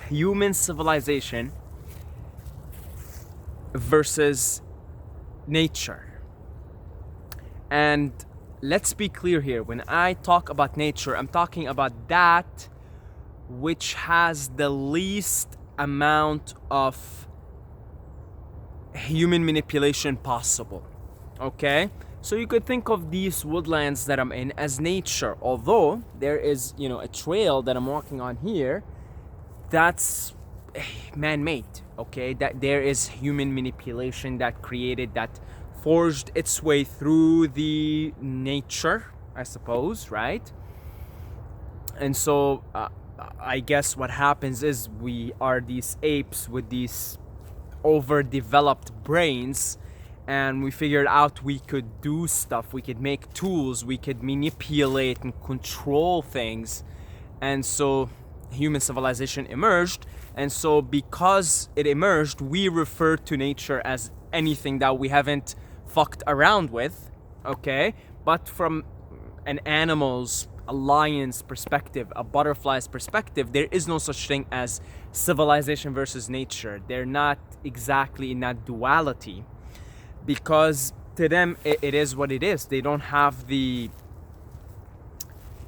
human civilization versus nature. And let's be clear here. When I talk about nature, I'm talking about that which has the least amount of human manipulation possible. Okay? So you could think of these woodlands that I'm in as nature, although there is, a trail that I'm walking on here that's man-made. Okay, that there is human manipulation that created, that forged its way through the nature, I suppose, right? And so I guess what happens is we are these apes with these overdeveloped brains, and we figured out we could do stuff, we could make tools, we could manipulate and control things. And so human civilization emerged. And so because it emerged, we refer to nature as anything that we haven't fucked around with, okay? But from an animal's, a lion's perspective, a butterfly's perspective, there is no such thing as civilization versus nature. They're not exactly in that duality, because to them it is what it is. They don't have the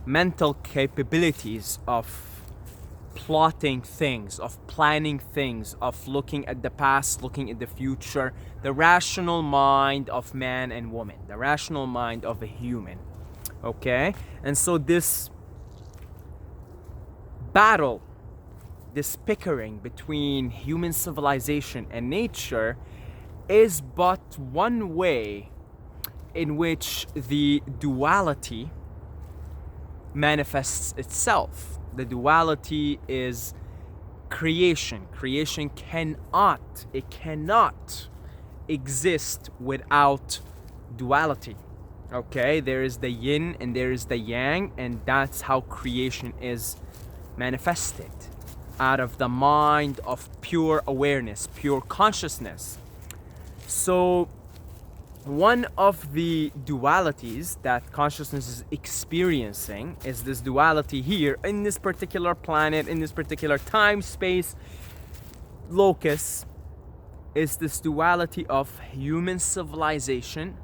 mental capabilities of plotting things, of planning things, of looking at the past, looking at the future. The rational mind of man and woman, the rational mind of a human. Okay? And so this battle, this bickering between human civilization and nature is but one way in which the duality manifests itself. The duality is creation. Creation cannot exist without duality. Okay, there is the yin and there is the yang, and that's how creation is manifested, out of the mind of pure awareness, pure consciousness. So one of the dualities that consciousness is experiencing is this duality here in this particular planet, in this particular time space locus, is this duality of human civilization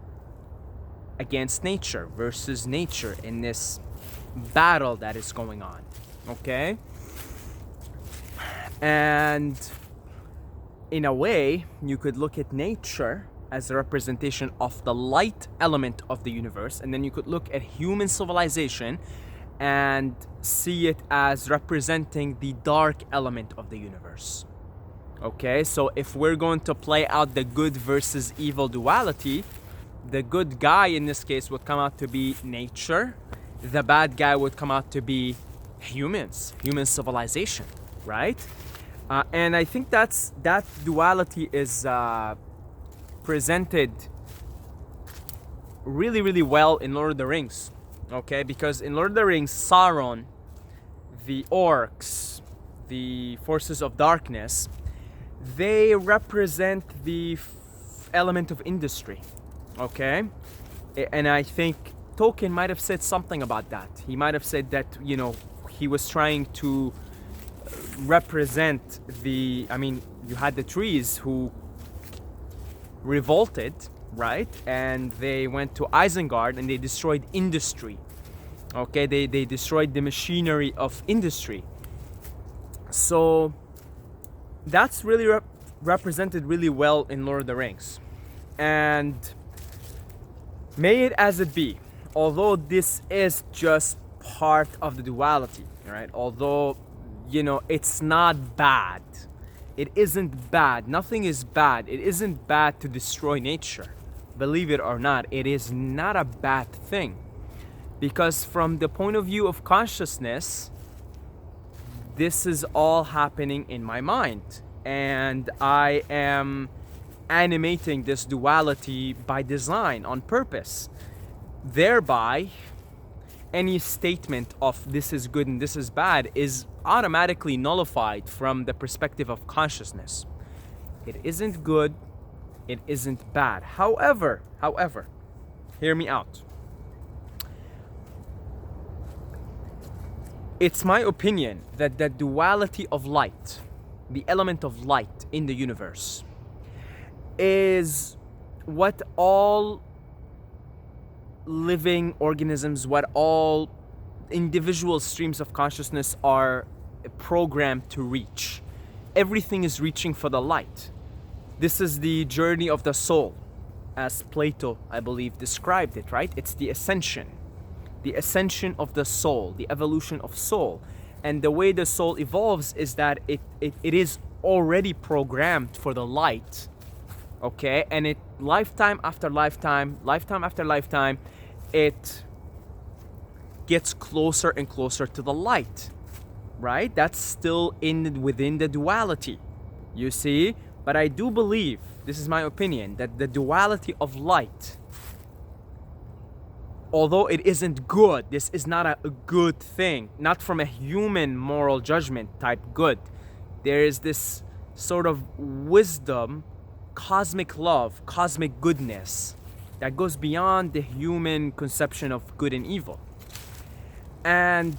against nature versus nature in this battle that is going on. Okay? And in a way, you could look at nature as a representation of the light element of the universe, and then you could look at human civilization and see it as representing the dark element of the universe. Okay, so if we're going to play out the good versus evil duality, the good guy in this case would come out to be nature, the bad guy would come out to be human civilization, right? And I think that duality is presented really, really well in Lord of the Rings. Okay, because in Lord of the Rings, Sauron, the orcs, the forces of darkness, they represent the element of industry. Okay, and I think Tolkien might have said something about that. He might have said that, he was trying to represent you had the trees who revolted, right? And they went to Isengard and they destroyed industry. Okay, they destroyed the machinery of industry. So that's really represented really well in Lord of the Rings. And may it as it be, although this is just part of the duality, right? Although, it's not bad. It isn't bad. Nothing is bad. It isn't bad to destroy nature. Believe it or not, it is not a bad thing. Because from the point of view of consciousness, this is all happening in my mind. And I am animating this duality by design, on purpose. Thereby, any statement of this is good and this is bad is automatically nullified from the perspective of consciousness. It isn't good, it isn't bad. However, hear me out. It's my opinion that the duality of light, the element of light in the universe, is what all living organisms, what all individual streams of consciousness are programmed to reach. Everything is reaching for the light. This is the journey of the soul, as Plato, I believe, described it, right? It's the ascension of the soul, the evolution of soul. And the way the soul evolves is that it is already programmed for the light, okay? And it, lifetime after lifetime after lifetime, it gets closer and closer to the light, right? That's still within the duality, you see? But I do believe, this is my opinion, that the duality of light, although it isn't good, this is not a good thing, not from a human moral judgment type good. There is this sort of wisdom, cosmic love, cosmic goodness that goes beyond the human conception of good and evil. And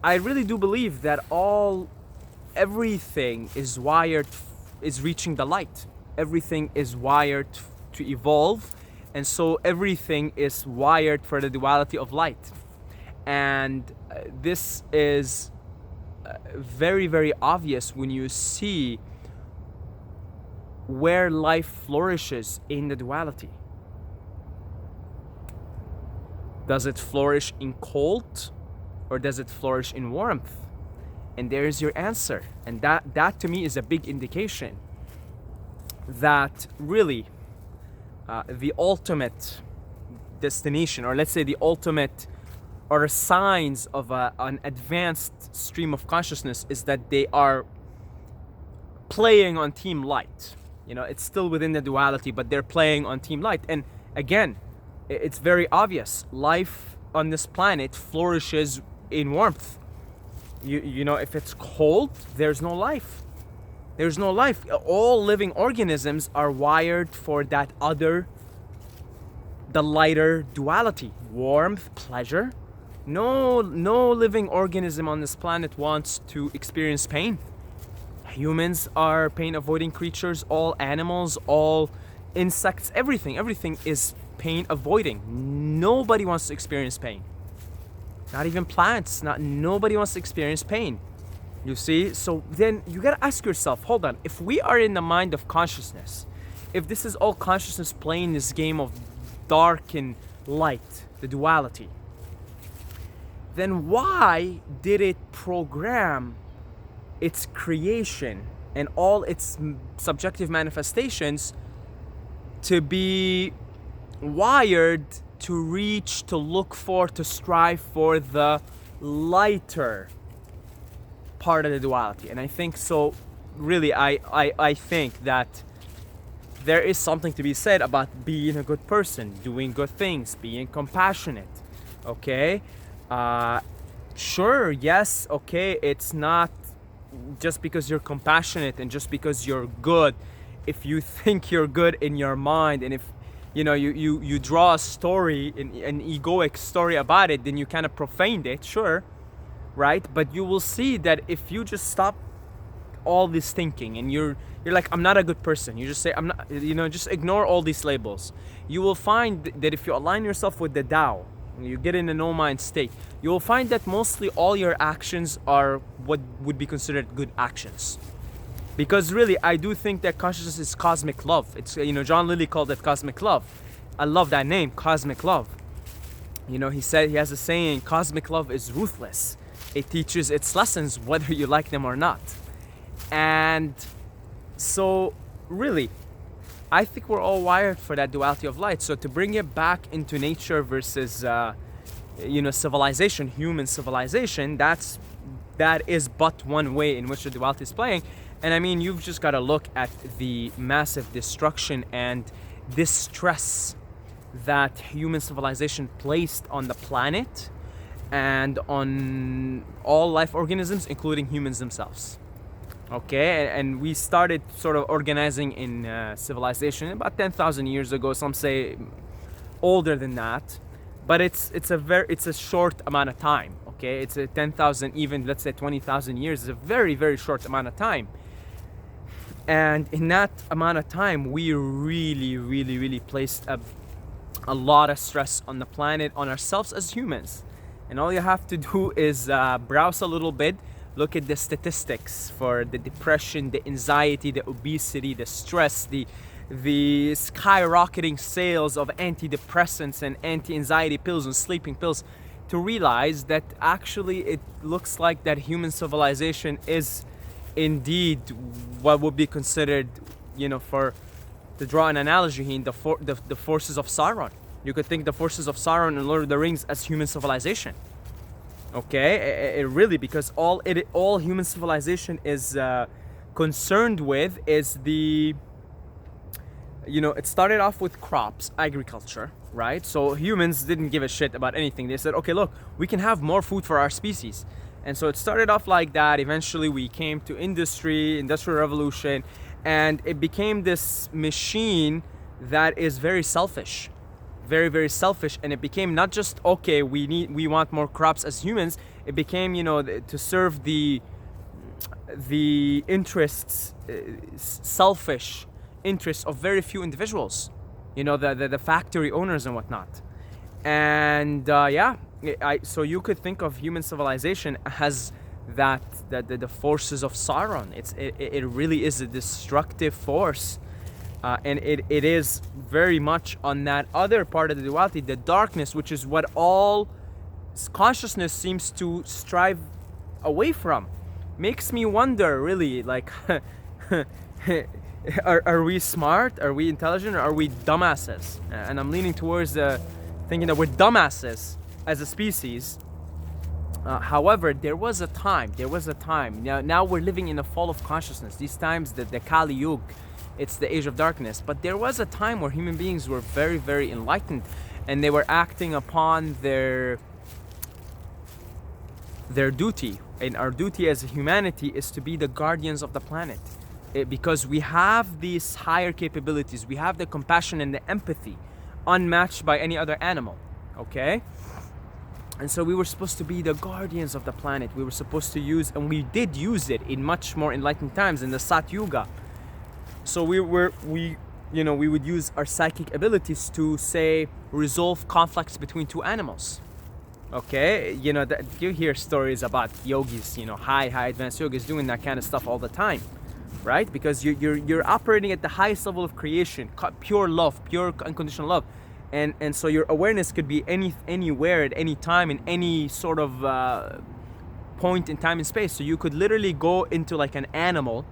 I really do believe that everything is reaching the light. Everything is wired to evolve, and so everything is wired for the duality of light. And this is very, very obvious when you see where life flourishes in the duality. Does it flourish in cold, or does it flourish in warmth? And there's your answer. And that to me is a big indication that really the ultimate destination, or let's say the ultimate, or signs of an advanced stream of consciousness, is that they are playing on team light. You know, it's still within the duality, but they're playing on team light. And again, it's very obvious. Life on this planet flourishes in warmth. You know, if it's cold, there's no life. There's no life. All living organisms are wired for that other, the lighter duality. Warmth, pleasure. No living organism on this planet wants to experience pain. Humans are pain-avoiding creatures. All animals, all insects, everything is pain-avoiding. Nobody wants to experience pain. Not even plants. Nobody wants to experience pain. You see? So then you gotta ask yourself, hold on, if we are in the mind of consciousness, if this is all consciousness playing this game of dark and light, the duality, then why did it program its creation and all its subjective manifestations to be wired to reach, to look for, to strive for the lighter part of the duality? And I think so, really, I think that there is something to be said about being a good person, doing good things, being compassionate, okay? Sure, yes, okay, it's not just because you're compassionate and just because you're good. If you think you're good in your mind, and if you know you draw a story, an egoic story about it, then you kind of profaned it, sure, right? But you will see that if you just stop all this thinking and you're like, I'm not a good person, you just say I'm not, you know, just ignore all these labels, you will find that if you align yourself with the Tao, you get in a no mind state, you will find that mostly all your actions are what would be considered good actions. Because really, I do think that consciousness is cosmic love. It's, you know, John Lilly called it cosmic love. I love that name, cosmic love. You know, he said, he has a saying, cosmic love is ruthless. It teaches its lessons whether you like them or not. And so really, I think we're all wired for that duality of light. So to bring it back into nature versus, you know, civilization, human civilization, that is but one way in which the duality is playing. And I mean, you've just got to look at the massive destruction and distress that human civilization placed on the planet and on all life organisms, including humans themselves. Okay, and we started sort of organizing in civilization about 10,000 years ago. Some say older than that, but it's a short amount of time. Okay, it's a 10,000, even let's say 20,000 years is a very, very short amount of time. And in that amount of time, we really, really, really placed a lot of stress on the planet, on ourselves as humans. And all you have to do is browse a little bit, look at the statistics for the depression, the anxiety, the obesity, the stress, the skyrocketing sales of antidepressants and anti-anxiety pills and sleeping pills, to realize that actually it looks like that human civilization is indeed what would be considered, for to draw an analogy here, the forces of Sauron. You could think the forces of Sauron in Lord of the Rings as human civilization. Okay, it really, because all human civilization is concerned with is the, it started off with crops, agriculture, right? So humans didn't give a shit about anything. They said, okay, look, we can have more food for our species. And so it started off like that. Eventually we came to industrial revolution, and it became this machine that is very selfish, very, very selfish. And it became not just, okay, we want more crops as humans. It became, to serve the interests, selfish interests of very few individuals, the factory owners and whatnot. And so you could think of human civilization as the forces of Sauron. It really is a destructive force, and it is very much on that other part of the duality, the darkness, which is what all consciousness seems to strive away from. Makes me wonder, really, like, are we smart? Are we intelligent? Or are we dumbasses? And I'm leaning towards thinking that we're dumbasses as a species. However, there was a time. Now we're living in the fall of consciousness. These times, the Kali Yuga, it's the age of darkness. But there was a time where human beings were very, very enlightened, and they were acting upon their duty. And our duty as humanity is to be the guardians of the planet. Because we have these higher capabilities. We have the compassion and the empathy unmatched by any other animal. Okay? And so we were supposed to be the guardians of the planet. We were supposed to use, and we did use it in much more enlightened times in the Sat Yuga. So we would use our psychic abilities to, say, resolve conflicts between two animals. Okay, you hear stories about yogis, high advanced yogis doing that kind of stuff all the time, right? Because you're operating at the highest level of creation, pure love, pure unconditional love. And so your awareness could be anywhere at any time in any sort of point in time and space. So you could literally go into like an animal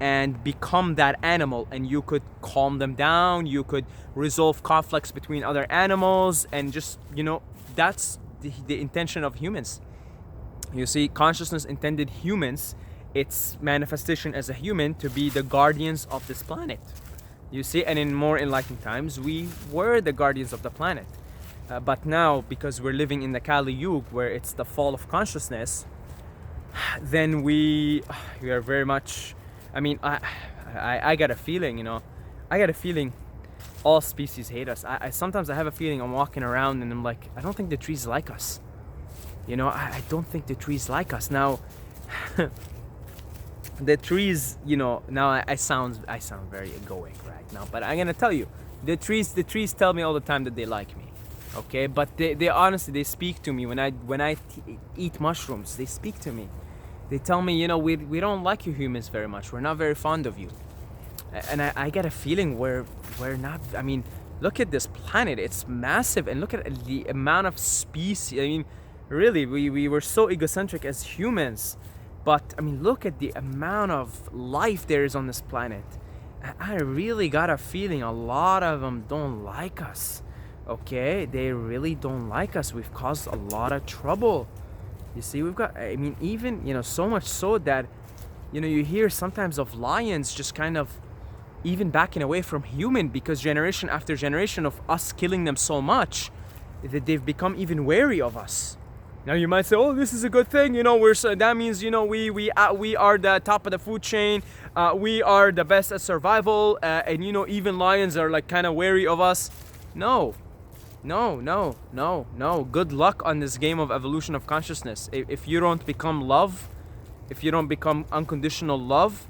and become that animal, and you could calm them down. You could resolve conflicts between other animals, and just, that's the intention of humans. You see, consciousness intended humans, its manifestation as a human, to be the guardians of this planet. You see, and in more enlightened times, we were the guardians of the planet. But now, because we're living in the Kali Yuga, where it's the fall of consciousness, then we are very much, I got a feeling, all species hate us. Sometimes I have a feeling I'm walking around and I'm like, I don't think the trees like us. I don't think the trees like us. Now, the trees, now I sound very egoic right now, but I'm gonna tell you, the trees tell me all the time that they like me, okay? But they honestly, they speak to me when I eat mushrooms. They speak to me. They tell me, we don't like you humans very much. We're not very fond of you. And I get a feeling we're not. Look at this planet. It's massive, and look at the amount of species. Really, we were so egocentric as humans. But look at the amount of life there is on this planet. I really got a feeling a lot of them don't like us. Okay, they really don't like us. We've caused a lot of trouble. You see, we've got, even, so much so that, you hear sometimes of lions just kind of even backing away from human, because generation after generation of us killing them so much that they've become even wary of us. Now you might say, oh, this is a good thing, that means, we are the top of the food chain, we are the best at survival, and even lions are like kind of wary of us. No, No. Good luck on this game of evolution of consciousness. If you don't become love, if you don't become unconditional love,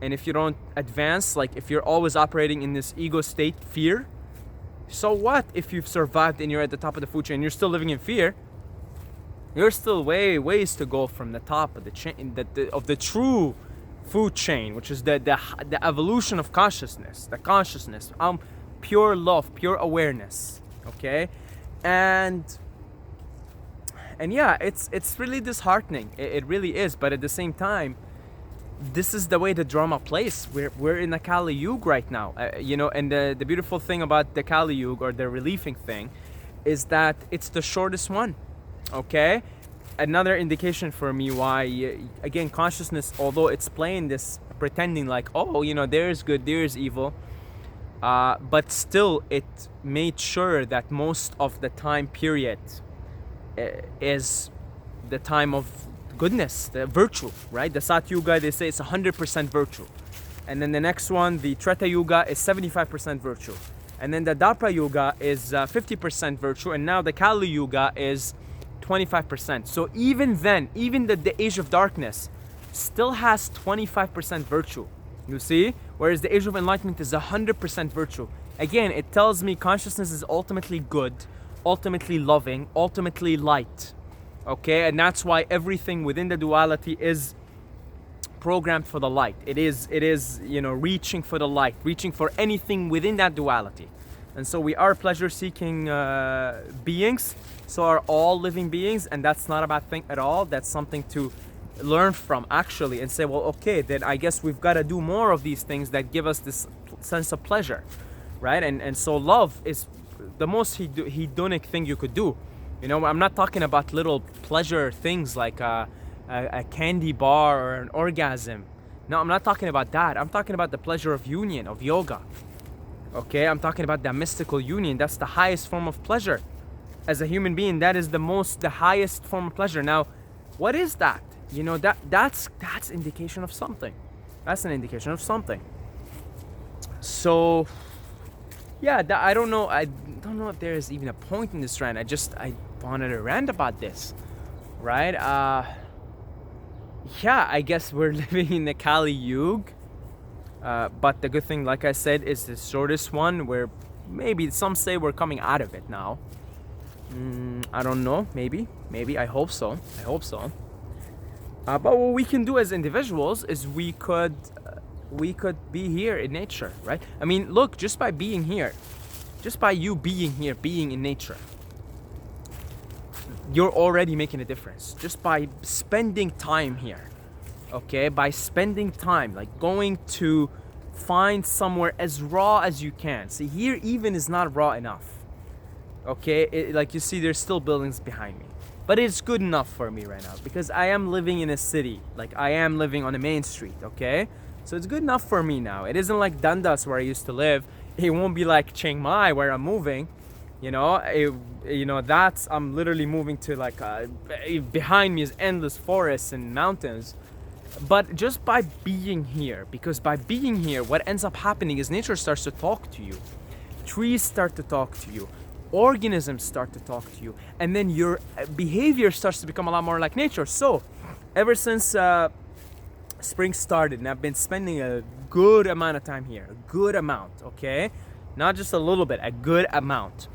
and if you don't advance, like if you're always operating in this ego state, fear, so what if you've survived and you're at the top of the food chain, you're still living in fear? You're still ways to go from the top of the chain, of the true food chain, which is the evolution of consciousness, the consciousness, pure love, pure awareness, okay? And yeah, it's really disheartening. It really is, but at the same time, this is the way the drama plays. We're in the Kali Yuga right now, and the beautiful thing about the Kali Yuga, or the relieving thing, is that it's the shortest one. Okay, another indication for me why, again, consciousness, although it's playing this, pretending like, oh, there's good, there's evil, but still it made sure that most of the time period is the time of goodness, the virtue, right? The Sat Yuga, they say it's 100% virtue, and then the next one, the Treta Yuga, is 75% virtue, and then the Dwapara Yuga is 50% virtue, and now the Kali Yuga is 25%. So even then, even the age of darkness still has 25% virtue, you see, whereas the age of enlightenment is 100% virtue. Again, it tells me consciousness is ultimately good, ultimately loving, ultimately light, okay? And that's why everything within the duality is programmed for the light. It is reaching for the light, reaching for anything within that duality. And so we are pleasure-seeking beings, so are all living beings, and that's not a bad thing at all. That's something to learn from, actually, and say, well, okay, then I guess we've got to do more of these things that give us this sense of pleasure, right? And so love is the most hedonic thing you could do. I'm not talking about little pleasure things like a candy bar or an orgasm. No, I'm not talking about that. I'm talking about the pleasure of union, of yoga. Okay, I'm talking about that mystical union. That's the highest form of pleasure. As a human being, that is the highest form of pleasure. Now, what is that? That's indication of something. That's an indication of something. So, yeah, I don't know if there is even a point in this rant. I wanted to rant about this, right? Yeah, I guess we're living in the Kali Yuga. But the good thing, like I said, is the shortest one, where maybe some say we're coming out of it now. I don't know, maybe, I hope so. But what we can do as individuals is we could be here in nature, right? I mean, look, just by being here, just by you being here, being in nature, you're already making a difference. Just by spending time here, okay? By spending time, like going to find somewhere as raw as you can. See, here even is not raw enough, okay? Like you see, there's still buildings behind me. But it's good enough for me right now because I am living in a city. Like I am living on a main street, okay? So it's good enough for me now. It isn't like Dundas where I used to live. It won't be like Chiang Mai where I'm moving. That's, I'm literally moving to like, behind me is endless forests and mountains. But just by being here, because by being here, what ends up happening is nature starts to talk to you. Trees start to talk to you. Organisms start to talk to you, and then your behavior starts to become a lot more like nature. So ever since spring started, and I've been spending a good amount of time here, a good amount, okay, not just a little bit, a good amount,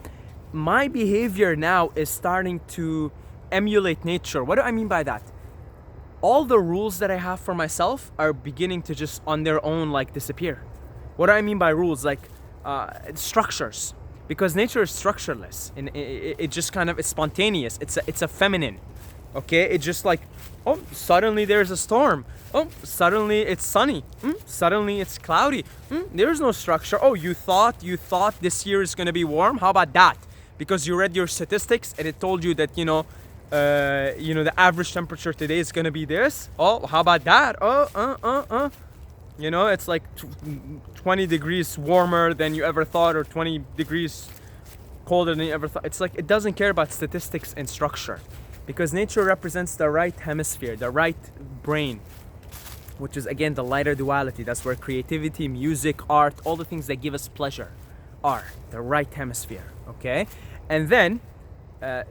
my behavior now is starting to emulate nature. What do I mean by that? All the rules that I have for myself are beginning to just on their own like disappear. What do I mean by rules? Like structures. Because nature is structureless, and it just kind of, it's spontaneous. It's a feminine, okay? It's just like, oh, suddenly there's a storm. Oh, suddenly it's sunny. Suddenly it's cloudy. There's no structure. Oh, you thought this year is gonna be warm? How about that? Because you read your statistics and it told you that the average temperature today is gonna be this. Oh, how about that? It's like 20 degrees warmer than you ever thought, or 20 degrees colder than you ever thought. It's like it doesn't care about statistics and structure, because nature represents the right hemisphere, the right brain, which is again the lighter duality. That's where creativity, music, art, all the things that give us pleasure are the right hemisphere, okay? And then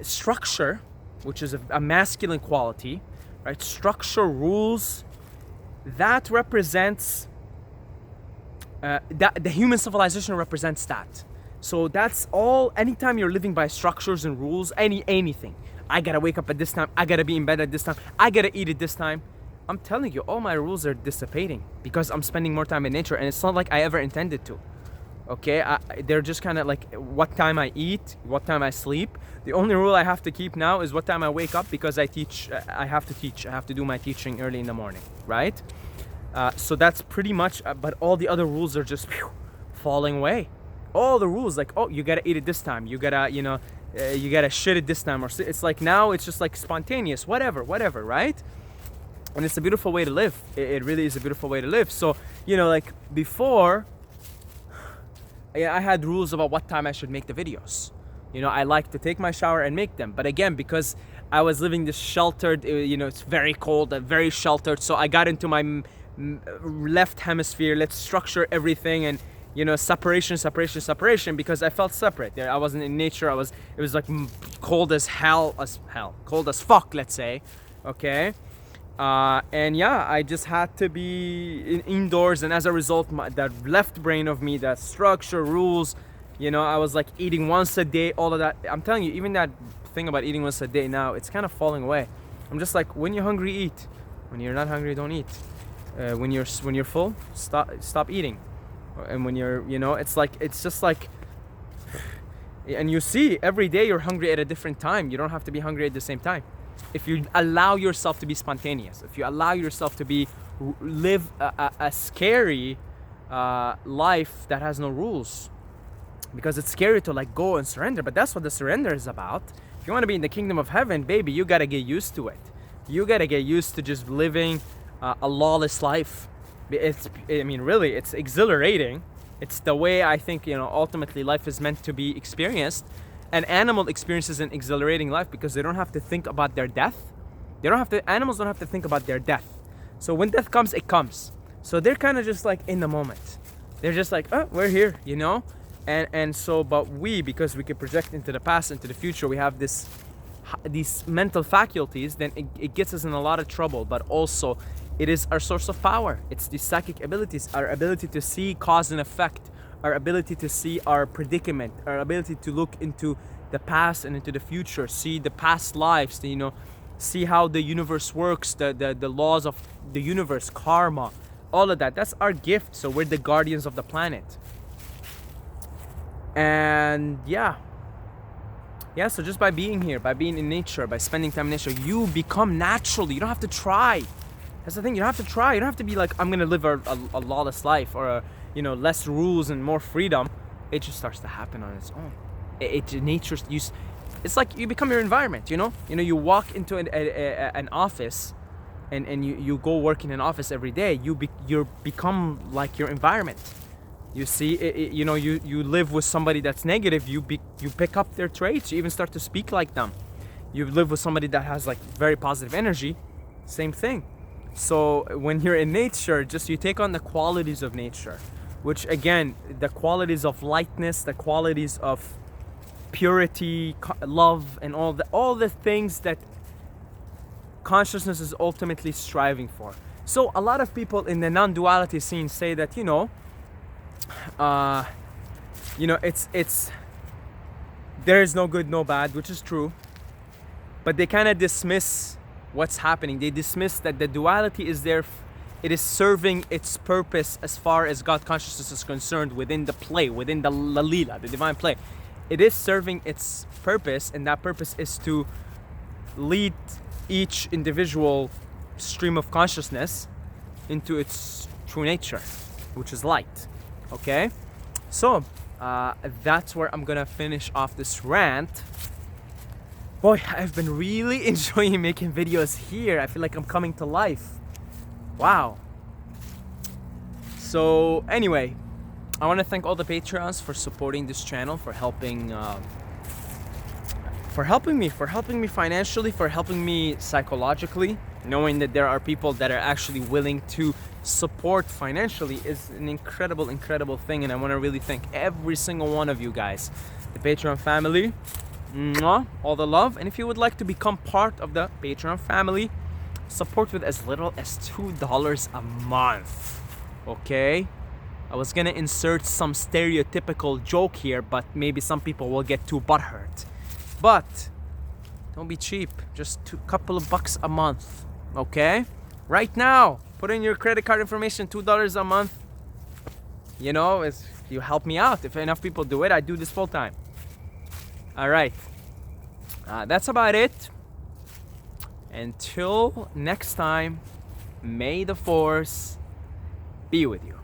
structure, which is a masculine quality, right? Structure, rules, that represents that the human civilization represents that. So that's all. Anytime you're living by structures and rules, anything. I gotta wake up at this time. I gotta be in bed at this time. I gotta eat at this time. I'm telling you, all my rules are dissipating because I'm spending more time in nature, and it's not like I ever intended to. Okay, they're just kind of like what time I eat, what time I sleep. The only rule I have to keep now is what time I wake up, because I teach. I have to teach. I have to do my teaching early in the morning, right? So that's pretty much. But all the other rules are just falling away. All the rules, like, oh, you gotta eat at this time. You gotta, you gotta shit at this time, or it's like now it's just like spontaneous, whatever, right? And it's a beautiful way to live. It really is a beautiful way to live. So, like before, I had rules about what time I should make the videos. I like to take my shower and make them. But again, because I was living this sheltered, it's very cold and very sheltered. So I got into my left hemisphere. Let's structure everything and, separation, because I felt separate. I wasn't in nature. It was like cold as cold as fuck, let's say. Okay. And yeah, I just had to be indoors, and as a result, that left brain of me, that structure, rules, I was like eating once a day, all of that. I'm telling you, even that thing about eating once a day now, it's kind of falling away. I'm just like, when you're hungry, eat. When you're not hungry, don't eat. When you're full, stop eating. And when you're, it's just like, and you see, every day you're hungry at a different time. You don't have to be hungry at the same time. If you allow yourself to be spontaneous, if you allow yourself to live a scary life that has no rules, because it's scary to like go and surrender, but that's what the surrender is about. If you want to be in the kingdom of heaven, baby, you gotta get used to it. You gotta get used to just living a lawless life. Really, it's exhilarating. It's the way I think, ultimately life is meant to be experienced. An animal experiences an exhilarating life because they don't have to think about their death. Animals don't have to think about their death. So when death comes, it comes. So they're kind of just like in the moment. They're just like, oh, we're here, And so, but because we can project into the past, into the future, we have these mental faculties, then it gets us in a lot of trouble. But also, it is our source of power. It's the psychic abilities, our ability to see cause and effect, our ability to see our predicament, our ability to look into the past and into the future, see the past lives, see how the universe works, the laws of the universe, karma, all of that. That's our gift. So we're the guardians of the planet. And so just by being here, by being in nature, by spending time in nature, you become natural. You don't have to try. That's the thing. You don't have to try. You don't have to be like, I'm gonna live a lawless life, or less rules and more freedom. It just starts to happen on its own. It's like you become your environment. You walk into an office, and you go work in an office every day. You become like your environment. You see, you live with somebody that's negative. You pick up their traits. You even start to speak like them. You live with somebody that has like very positive energy. Same thing. So when you're in nature, you take on the qualities of nature, which again, the qualities of lightness, the qualities of purity, love, and all the things that consciousness is ultimately striving for. So a lot of people in the non-duality scene say that it's there is no good, no bad, which is true, but they kind of dismiss what's happening. They dismiss that the duality is there. It is serving its purpose as far as God consciousness is concerned within the play, within the lalila, the divine play. It is serving its purpose, and that purpose is to lead each individual stream of consciousness into its true nature, which is light. Okay? So, that's where I'm gonna finish off this rant. Boy, I've been really enjoying making videos here. I feel like I'm coming to life. Wow. So anyway, I want to thank all the Patreons for supporting this channel, for helping me financially, for helping me psychologically. Knowing that there are people that are actually willing to support financially is an incredible thing, and I want to really thank every single one of you guys, the Patreon family. Mwah, all the love. And if you would like to become part of the Patreon family, support with as little as $2 a month. Okay? I was gonna insert some stereotypical joke here, but maybe some people will get too butthurt. But don't be cheap. Just a couple of bucks a month. Okay? Right now, put in your credit card information, $2 a month. You know, you help me out. If enough people do it, I do this full time. All right. That's about it. Until next time, may the force be with you.